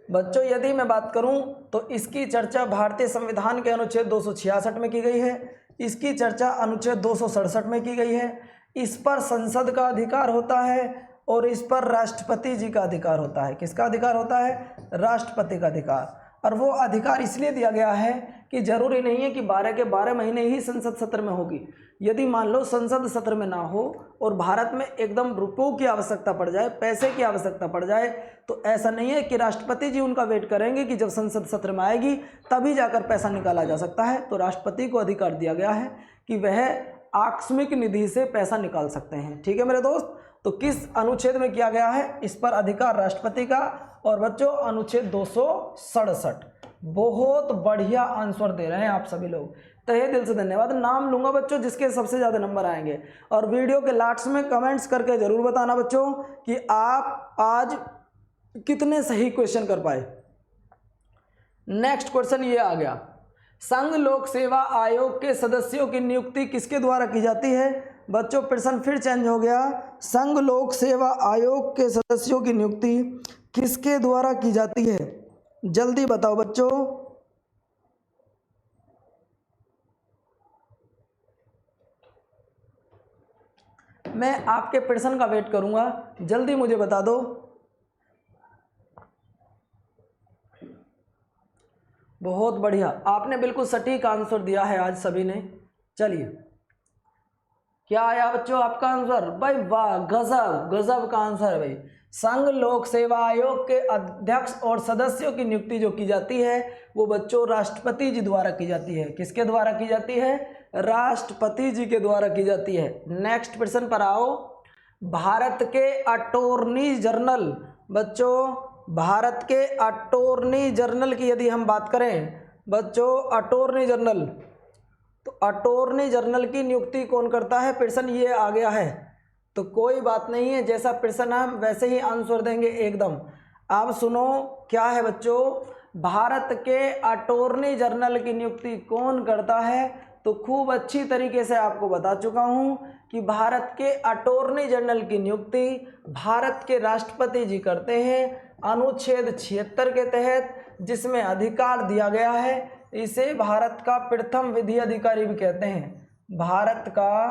बच्चों यदि मैं बात करूं तो इसकी चर्चा भारतीय संविधान के अनुच्छेद 266 में की गई है। इसकी चर्चा अनुच्छेद 267 में की गई है। इस पर संसद का अधिकार होता है और इस पर राष्ट्रपति जी का अधिकार होता है। किसका अधिकार होता है? राष्ट्रपति का अधिकार। और वो अधिकार इसलिए दिया गया है कि जरूरी नहीं है कि 12 के 12 महीने ही संसद सत्र में होगी। यदि मान लो संसद सत्र में ना हो और भारत में एकदम रुपयों की आवश्यकता पड़ जाए, पैसे की आवश्यकता पड़ जाए, तो ऐसा नहीं है कि राष्ट्रपति जी उनका वेट करेंगे कि जब संसद सत्र में आएगी तभी जाकर पैसा निकाला जा सकता है। तो राष्ट्रपति को अधिकार दिया गया है कि वह आकस्मिक निधि से पैसा निकाल सकते हैं। ठीक है मेरे दोस्त, तो किस अनुच्छेद में किया गया है इस पर अधिकार? राष्ट्रपति का। और बच्चों अनुच्छेद 267। बहुत बढ़िया आंसर दे रहे हैं आप सभी लोग, तहे दिल से धन्यवाद। नाम लूंगा बच्चों जिसके सबसे ज़्यादा नंबर आएंगे, और वीडियो के लास्ट में कमेंट्स करके जरूर बताना बच्चों कि आप आज कितने सही क्वेश्चन कर पाए। नेक्स्ट क्वेश्चन ये आ गया, संघ लोक सेवा आयोग के सदस्यों की नियुक्ति किसके द्वारा की जाती है? बच्चों प्रश्न फिर चेंज हो गया। संघ लोक सेवा आयोग के सदस्यों की नियुक्ति किसके द्वारा की जाती है? जल्दी बताओ बच्चों। मैं आपके प्रश्न का वेट करूंगा, जल्दी मुझे बता दो। बहुत बढ़िया, आपने बिल्कुल सटीक आंसर दिया है आज सभी ने। चलिए क्या आया बच्चों आपका आंसर? भाई वाह, गजब गजब का आंसर है भाई। संघ लोक सेवा आयोग के अध्यक्ष और सदस्यों की नियुक्ति जो की जाती है वो बच्चों राष्ट्रपति जी द्वारा की जाती है। किसके द्वारा की जाती है? राष्ट्रपति जी के द्वारा की जाती है। नेक्स्ट प्रश्न पर आओ। भारत के अटॉर्नी जनरल, बच्चों भारत के अटॉर्नी जनरल की यदि हम बात करें बच्चों, अटॉर्नी जनरल, तो अटॉर्नी जनरल की नियुक्ति कौन करता है? प्रश्न ये आ गया है, तो कोई बात नहीं है, जैसा प्रश्न है वैसे ही आंसर देंगे एकदम। अब सुनो क्या है बच्चों, भारत के अटॉर्नी जनरल की नियुक्ति कौन करता है? तो खूब अच्छी तरीके से आपको बता चुका हूं कि भारत के अटॉर्नी जनरल की नियुक्ति भारत के राष्ट्रपति जी करते हैं। अनुच्छेद 76 के तहत जिसमें अधिकार दिया गया है, इसे भारत का प्रथम विधि अधिकारी भी कहते हैं। भारत का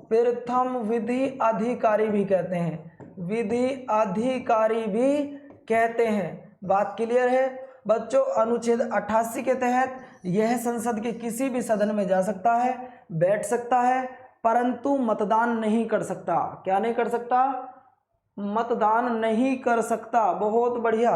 प्रथम विधि अधिकारी भी कहते हैं, विधि अधिकारी भी कहते हैं। बात क्लियर है बच्चों? अनुच्छेद 88 के तहत यह संसद के किसी भी सदन में जा सकता है, बैठ सकता है, परंतु मतदान नहीं कर सकता। क्या नहीं कर सकता? मतदान नहीं कर सकता। बहुत बढ़िया,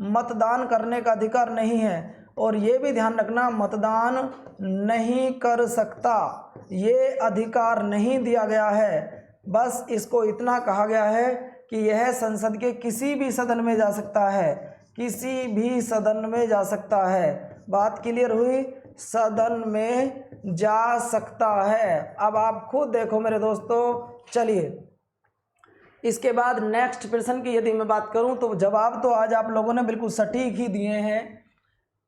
मतदान करने का अधिकार नहीं है। और ये भी ध्यान रखना, मतदान नहीं कर सकता, ये अधिकार नहीं दिया गया है। बस इसको इतना कहा गया है कि यह संसद के किसी भी सदन में जा सकता है, किसी भी सदन में जा सकता है। बात क्लियर हुई? सदन में जा सकता है। अब आप खुद देखो मेरे दोस्तों। चलिए इसके बाद नेक्स्ट प्रश्न की यदि मैं बात करूं तो जवाब तो आज आप लोगों ने बिल्कुल सटीक ही दिए हैं।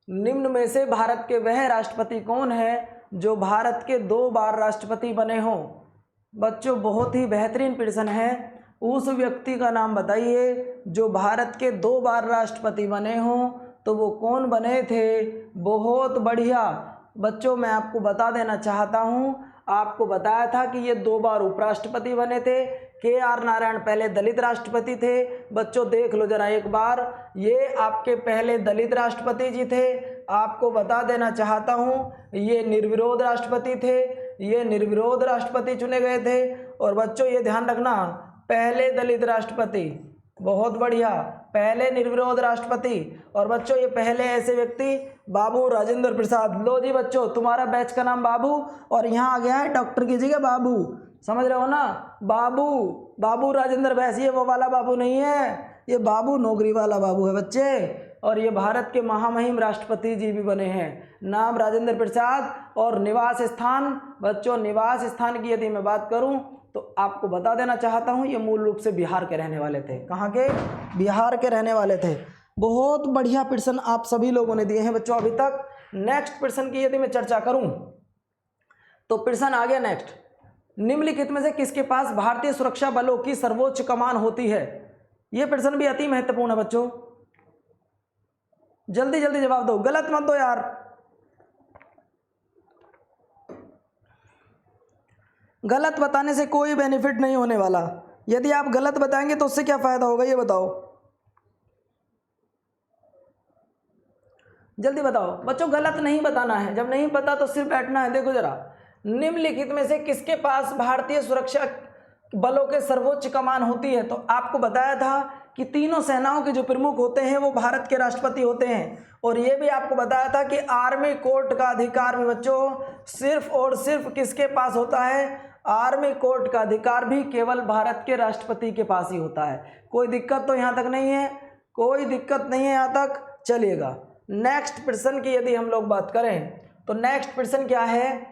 निम्न में से भारत के वह राष्ट्रपति कौन है जो भारत के 2 बार राष्ट्रपति बने हों? बच्चों बहुत ही बेहतरीन प्रश्न है। उस व्यक्ति का नाम बताइए जो भारत के 2 बार राष्ट्रपति बने हों, तो वो कौन बने थे? बहुत बढ़िया बच्चों, मैं आपको बता देना चाहता हूँ, आपको बताया था कि ये 2 बार उपराष्ट्रपति बने थे। KR नारायण पहले दलित राष्ट्रपति थे। बच्चों देख लो जरा एक बार, ये आपके पहले दलित राष्ट्रपति जी थे। आपको बता देना चाहता हूँ ये निर्विरोध राष्ट्रपति थे, ये निर्विरोध राष्ट्रपति चुने गए थे। और बच्चों ये ध्यान रखना, पहले दलित राष्ट्रपति, बहुत बढ़िया, पहले निर्विरोध राष्ट्रपति। और बच्चों ये पहले ऐसे व्यक्ति बाबू राजेंद्र प्रसाद। लो जी बच्चों, तुम्हारा बैच का नाम बाबू, और यहाँ आ गया है डॉक्टर की जगह बाबू, समझ रहे हो ना? बाबू, बाबू राजेंद्र बैस, ये वो वाला बाबू नहीं है, ये बाबू नौकरी वाला बाबू है बच्चे। और ये भारत के महामहिम राष्ट्रपति जी भी बने हैं। नाम राजेंद्र प्रसाद। और निवास स्थान, बच्चों निवास स्थान की यदि मैं बात करूं तो आपको बता देना चाहता हूं, ये मूल रूप से बिहार के रहने वाले थे। कहाँ के? बिहार के रहने वाले थे। बहुत बढ़िया प्रश्न आप सभी लोगों ने दिए हैं बच्चों अभी तक। नेक्स्ट प्रश्न की यदि मैं चर्चा करूं तो प्रश्न आ गया नेक्स्ट, निम्नलिखित में से किसके पास भारतीय सुरक्षा बलों की सर्वोच्च कमान होती है? यह प्रश्न भी अति महत्वपूर्ण है बच्चों, जल्दी जल्दी जवाब दो, गलत मत दो यार। गलत बताने से कोई बेनिफिट नहीं होने वाला। यदि आप गलत बताएंगे तो उससे क्या फायदा होगा ये बताओ, जल्दी बताओ बच्चों। गलत नहीं बताना है, जब नहीं पता तो सिर्फ बैठना है। देखो जरा, निम्नलिखित में से किसके पास भारतीय सुरक्षा बलों के सर्वोच्च कमान होती है? तो आपको बताया था कि तीनों सेनाओं के जो प्रमुख होते हैं वो भारत के राष्ट्रपति होते हैं। और ये भी आपको बताया था कि आर्मी कोर्ट का अधिकार भी बच्चों सिर्फ और सिर्फ किसके पास होता है? आर्मी कोर्ट का अधिकार भी केवल भारत के राष्ट्रपति के पास ही होता है। कोई दिक्कत तो यहाँ तक नहीं है? कोई दिक्कत नहीं है यहाँ तक? चलिएगा नेक्स्ट प्रश्न की यदि हम लोग बात करें तो नेक्स्ट प्रश्न क्या है,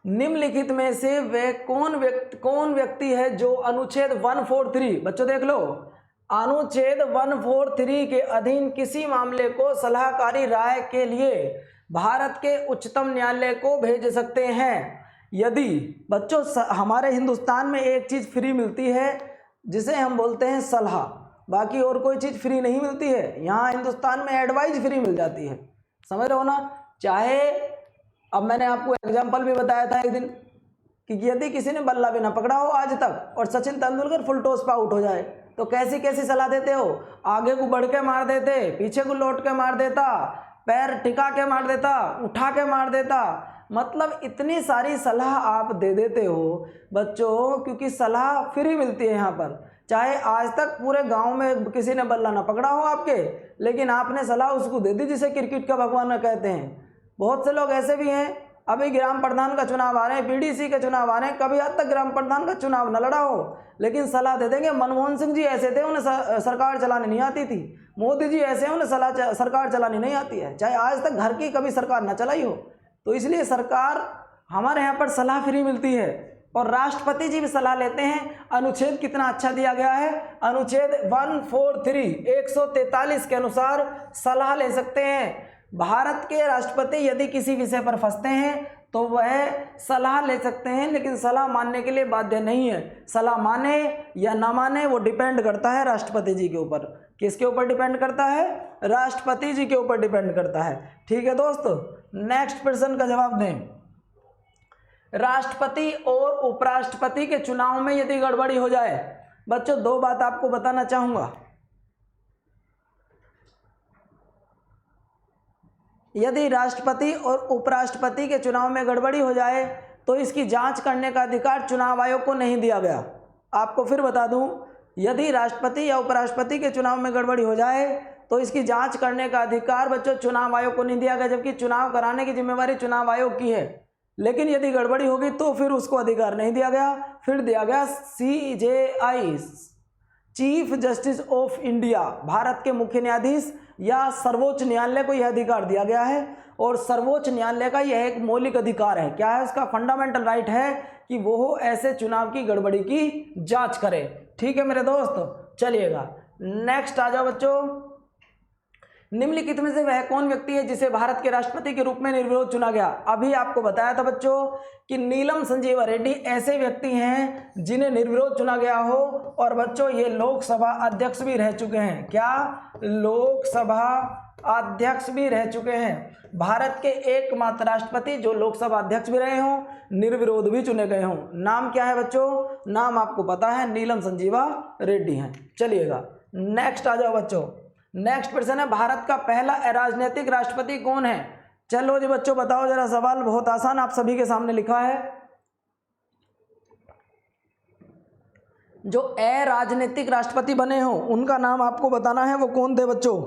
निम्नलिखित में से वे कौन व्यक्ति है जो अनुच्छेद 143, बच्चों देख लो, अनुच्छेद 143 के अधीन किसी मामले को सलाहकारी राय के लिए भारत के उच्चतम न्यायालय को भेज सकते हैं? यदि बच्चों हमारे हिंदुस्तान में एक चीज़ फ्री मिलती है जिसे हम बोलते हैं सलाह, बाकी और कोई चीज़ फ्री नहीं मिलती है। यहाँ हिंदुस्तान में एडवाइस फ्री मिल जाती है, समझ रहे हो ना? चाहे अब मैंने आपको एग्जाम्पल भी बताया था एक दिन कि यदि किसी ने बल्ला भी ना पकड़ा हो आज तक और सचिन तेंदुलकर फुल टॉस पे आउट हो जाए तो कैसी कैसी सलाह देते हो? आगे को बढ़ के मार देते, पीछे को लौट के मार देता, पैर टिका के मार देता, उठा के मार देता, मतलब इतनी सारी सलाह आप दे देते हो बच्चों, क्योंकि सलाह फ्री मिलती है यहाँ पर। चाहे आज तक पूरे गांव में किसी ने बल्ला ना पकड़ा हो आपके, लेकिन आपने सलाह उसको दे दी जिसे क्रिकेट का भगवान कहते हैं। बहुत से लोग ऐसे भी हैं, अभी ग्राम प्रधान का चुनाव आ रहे हैं, पीडीसी के चुनाव आ रहे हैं, कभी आज तक ग्राम प्रधान का चुनाव न लड़ा हो, लेकिन सलाह दे देंगे। मनमोहन सिंह जी ऐसे थे, उन्हें सरकार चलानी नहीं आती थी। मोदी जी ऐसे हैं, उन्हें सरकार चलानी नहीं आती है, चाहे आज तक घर की कभी सरकार न चलाई हो। तो इसलिए सरकार हमारे यहाँ पर सलाह फ्री मिलती है। और राष्ट्रपति जी भी सलाह लेते हैं। अनुच्छेद कितना अच्छा दिया गया है, अनुच्छेद 143 143 के अनुसार सलाह ले सकते हैं। भारत के राष्ट्रपति यदि किसी विषय पर फंसते हैं तो वह सलाह ले सकते हैं, लेकिन सलाह मानने के लिए बाध्य नहीं है। सलाह माने या ना माने वो डिपेंड करता है राष्ट्रपति जी के ऊपर। किसके ऊपर डिपेंड करता है? राष्ट्रपति जी के ऊपर डिपेंड करता है। ठीक है दोस्तों, नेक्स्ट प्रश्न का जवाब दें। राष्ट्रपति और उपराष्ट्रपति के चुनाव में यदि गड़बड़ी हो जाए, बच्चों दो बात आपको बताना चाहूंगा। यदि राष्ट्रपति और उपराष्ट्रपति के चुनाव में गड़बड़ी हो जाए तो इसकी जांच करने का अधिकार चुनाव आयोग को नहीं दिया गया। आपको फिर बता दूं, यदि राष्ट्रपति या उपराष्ट्रपति के चुनाव में गड़बड़ी हो जाए तो इसकी जांच करने का अधिकार बच्चों चुनाव आयोग को नहीं दिया गया, जबकि चुनाव कराने की जिम्मेवारी चुनाव आयोग की है। लेकिन यदि गड़बड़ी होगी तो फिर उसको अधिकार नहीं दिया गया, फिर दिया गया CJI, chief justice of India, Bharat के मुख्य न्यायाधीश या सर्वोच्च न्यायालय को यह अधिकार दिया गया है। और सर्वोच्च न्यायालय का यह एक मौलिक अधिकार है। क्या है? उसका फंडामेंटल राइट है कि वो ऐसे चुनाव की गड़बड़ी की जांच करे। ठीक है मेरे दोस्त, चलिएगा नेक्स्ट आ जाओ बच्चों। निम्नलिखित में से वह कौन व्यक्ति है जिसे भारत के राष्ट्रपति के रूप में निर्विरोध चुना गया? अभी आपको बताया था बच्चों कि नीलम संजीवा रेड्डी ऐसे व्यक्ति हैं जिन्हें निर्विरोध चुना गया हो। और बच्चों ये लोकसभा अध्यक्ष भी रह चुके हैं। क्या? लोकसभा अध्यक्ष भी रह चुके हैं। भारत के एकमात्र राष्ट्रपति जो लोकसभा अध्यक्ष भी रहे हों, निर्विरोध भी चुने गए हों। नाम क्या है बच्चों? नाम आपको पता है, नीलम संजीवा रेड्डी हैं। चलिएगा नेक्स्ट आ जाओ बच्चों। नेक्स्ट प्रश्न है, भारत का पहला अराजनीतिक राष्ट्रपति कौन है? चलो जी बच्चों बताओ जरा, सवाल बहुत आसान आप सभी के सामने लिखा है। जो अराजनीतिक राष्ट्रपति बने हो उनका नाम आपको बताना है, वो कौन थे बच्चों?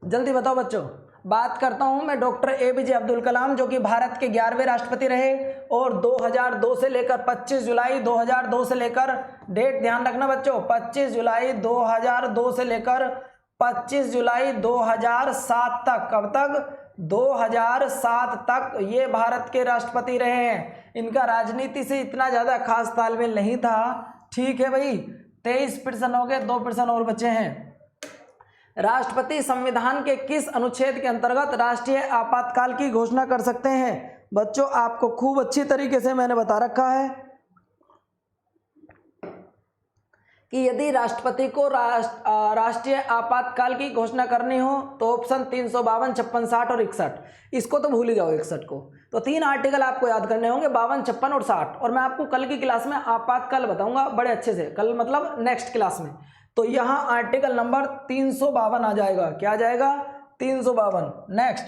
जल्दी बताओ बच्चों। बात करता हूं मैं डॉक्टर APJ अब्दुल कलाम, जो कि भारत के 11वें राष्ट्रपति रहे और 2002 से लेकर 25 जुलाई 2002 से लेकर, डेट ध्यान रखना बच्चों, 25 जुलाई 2002 से लेकर 25 जुलाई 2007 तक। कब तक? 2007 तक ये भारत के राष्ट्रपति रहे हैं। इनका राजनीति से इतना ज़्यादा खास तालमेल नहीं था। ठीक है भाई, 23 प्रश्न हो गए, 2 प्रश्न और बचे हैं। राष्ट्रपति संविधान के किस अनुच्छेद के अंतर्गत राष्ट्रीय आपातकाल की घोषणा कर सकते हैं? बच्चों आपको खूब अच्छी तरीके से मैंने बता रखा है कि यदि राष्ट्रपति को राष्ट्रीय आपातकाल की घोषणा करनी हो तो ऑप्शन 352, 56, 60 और 61। इसको तो भूल ही जाओ 61 को। तो 3 आर्टिकल आपको याद करने होंगे, 52, 56 और 60। और मैं आपको कल की क्लास में आपातकाल बताऊंगा बड़े अच्छे से, कल मतलब नेक्स्ट क्लास में। तो यहाँ आर्टिकल नंबर 352 आ जाएगा। क्या आ जाएगा? 352। नेक्स्ट,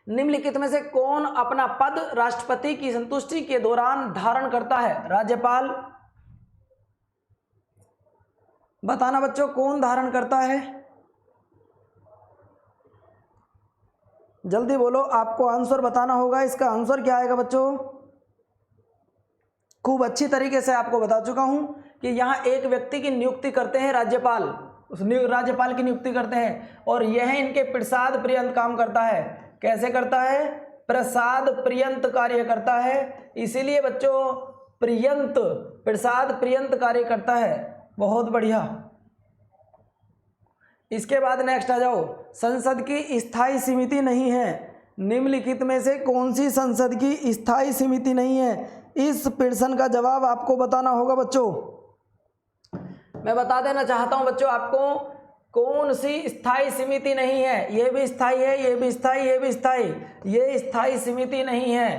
निम्नलिखित में से कौन अपना पद राष्ट्रपति की संतुष्टि के दौरान धारण करता है? राज्यपाल। बताना बच्चों कौन धारण करता है? जल्दी बोलो, आपको आंसर बताना होगा। इसका आंसर क्या आएगा बच्चों? खूब अच्छी तरीके से आपको बता चुका हूं कि यहाँ एक व्यक्ति की नियुक्ति करते हैं राज्यपाल, उस राज्यपाल की नियुक्ति करते हैं और यह इनके प्रसाद पर्यंत काम करता है। कैसे करता है? प्रसाद पर्यंत कार्य करता है। इसीलिए बच्चों पर्यंत, प्रसाद पर्यंत कार्य करता है। बहुत बढ़िया। इसके बाद नेक्स्ट आ जाओ। संसद की स्थायी समिति नहीं है। निम्नलिखित में से कौन सी संसद की स्थायी समिति नहीं है? इस प्रश्न का जवाब आपको बताना होगा बच्चों। मैं बता देना चाहता हूं बच्चों आपको, कौन सी स्थायी समिति नहीं है। ये भी स्थायी है, ये भी स्थायी, ये भी स्थायी। ये स्थायी समिति नहीं है,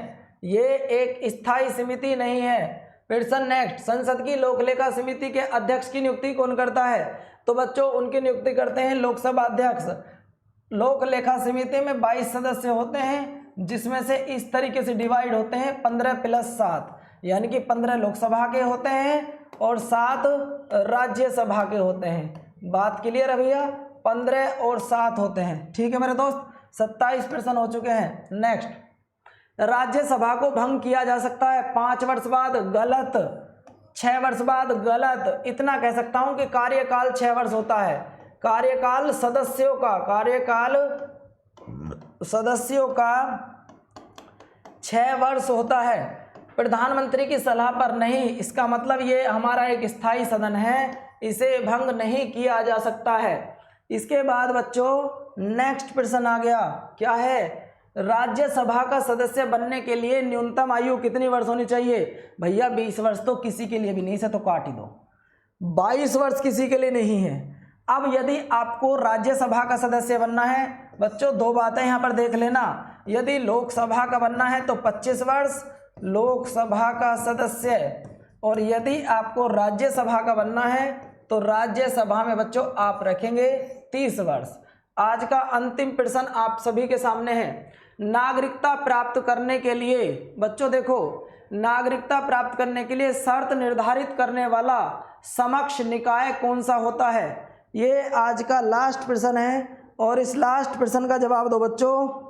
ये एक स्थायी समिति नहीं है। प्रश्न नेक्स्ट, संसद की लोकलेखा समिति के अध्यक्ष की नियुक्ति कौन करता है? तो बच्चों उनकी नियुक्ति करते हैं लोकसभा अध्यक्ष। लोकलेखा समिति में 22 सदस्य होते हैं जिसमें से इस तरीके से डिवाइड होते हैं 15 + 7, यानी कि 15 लोकसभा के होते हैं और 7 राज्यसभा के होते हैं। बात क्लियर है भैया, 15 और 7 होते हैं। ठीक है मेरे दोस्त, 27 प्रश्न हो चुके हैं। नेक्स्ट, राज्यसभा को भंग किया जा सकता है 5 वर्ष बाद, गलत। 6 वर्ष बाद, गलत। इतना कह सकता हूं कि कार्यकाल 6 वर्ष होता है। कार्यकाल सदस्यों का 6 वर्ष होता है, प्रधानमंत्री की सलाह पर नहीं। इसका मतलब ये हमारा एक स्थायी सदन है, इसे भंग नहीं किया जा सकता है। इसके बाद बच्चों नेक्स्ट प्रश्न आ गया, क्या है, राज्यसभा का सदस्य बनने के लिए न्यूनतम आयु कितनी वर्ष होनी चाहिए? भैया 20 वर्ष तो किसी के लिए भी नहीं, से तो काट ही दो। 22 वर्ष किसी के लिए नहीं है। अब यदि आपको राज्यसभा का सदस्य बनना है बच्चों, 2 बातें यहाँ पर देख लेना। यदि लोकसभा का बनना है तो 25 वर्ष लोकसभा का सदस्य, और यदि आपको राज्यसभा का बनना है तो राज्यसभा में बच्चों आप रखेंगे 30 वर्ष। आज का अंतिम प्रश्न आप सभी के सामने है। नागरिकता प्राप्त करने के लिए बच्चों देखो, नागरिकता प्राप्त करने के लिए शर्त निर्धारित करने वाला समक्ष निकाय कौन सा होता है? ये आज का लास्ट प्रश्न है और इस लास्ट प्रश्न का जवाब दो बच्चों।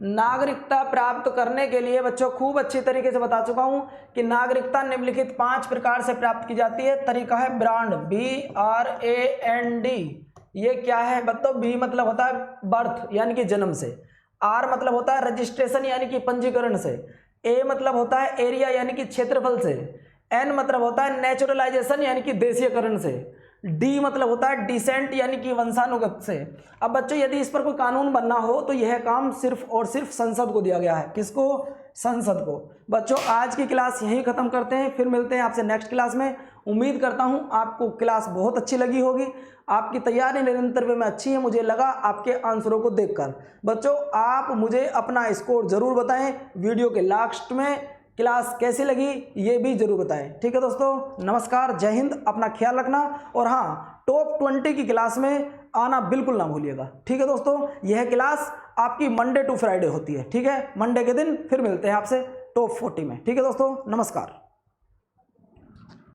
नागरिकता प्राप्त करने के लिए बच्चों खूब अच्छी तरीके से बता चुका हूं कि नागरिकता निम्नलिखित 5 प्रकार से प्राप्त की जाती है। तरीका है ब्रांड, BRAND। ये क्या है बच्चों? B मतलब होता है बर्थ यानी कि जन्म से, R मतलब होता है रजिस्ट्रेशन यानी कि पंजीकरण से, A मतलब होता है एरिया यानी कि क्षेत्रफल से, N मतलब होता है नेचुरलाइजेशन यानी कि देशीयकरण से, D मतलब होता है डिसेंट यानी कि वंशानुगत से। अब बच्चों यदि इस पर कोई कानून बनना हो तो यह काम सिर्फ और सिर्फ संसद को दिया गया है। किसको? संसद को। बच्चों आज की क्लास यहीं खत्म करते हैं, फिर मिलते हैं आपसे नेक्स्ट क्लास में। उम्मीद करता हूं आपको क्लास बहुत अच्छी लगी होगी, आपकी तैयारी निरंतर वे में अच्छी है मुझे लगा आपके आंसरों को देखकर। बच्चों आप मुझे अपना स्कोर जरूर बताएं, वीडियो के लास्ट में क्लास कैसी लगी ये भी जरूर बताएं। ठीक है दोस्तों, नमस्कार, जय हिंद, अपना ख्याल रखना और हाँ टॉप 20 की क्लास में आना बिल्कुल ना भूलिएगा। ठीक है दोस्तों, यह क्लास आपकी मंडे टू फ्राइडे होती है। ठीक है, मंडे के दिन फिर मिलते हैं आपसे टॉप 40 में। ठीक है दोस्तों, नमस्कार।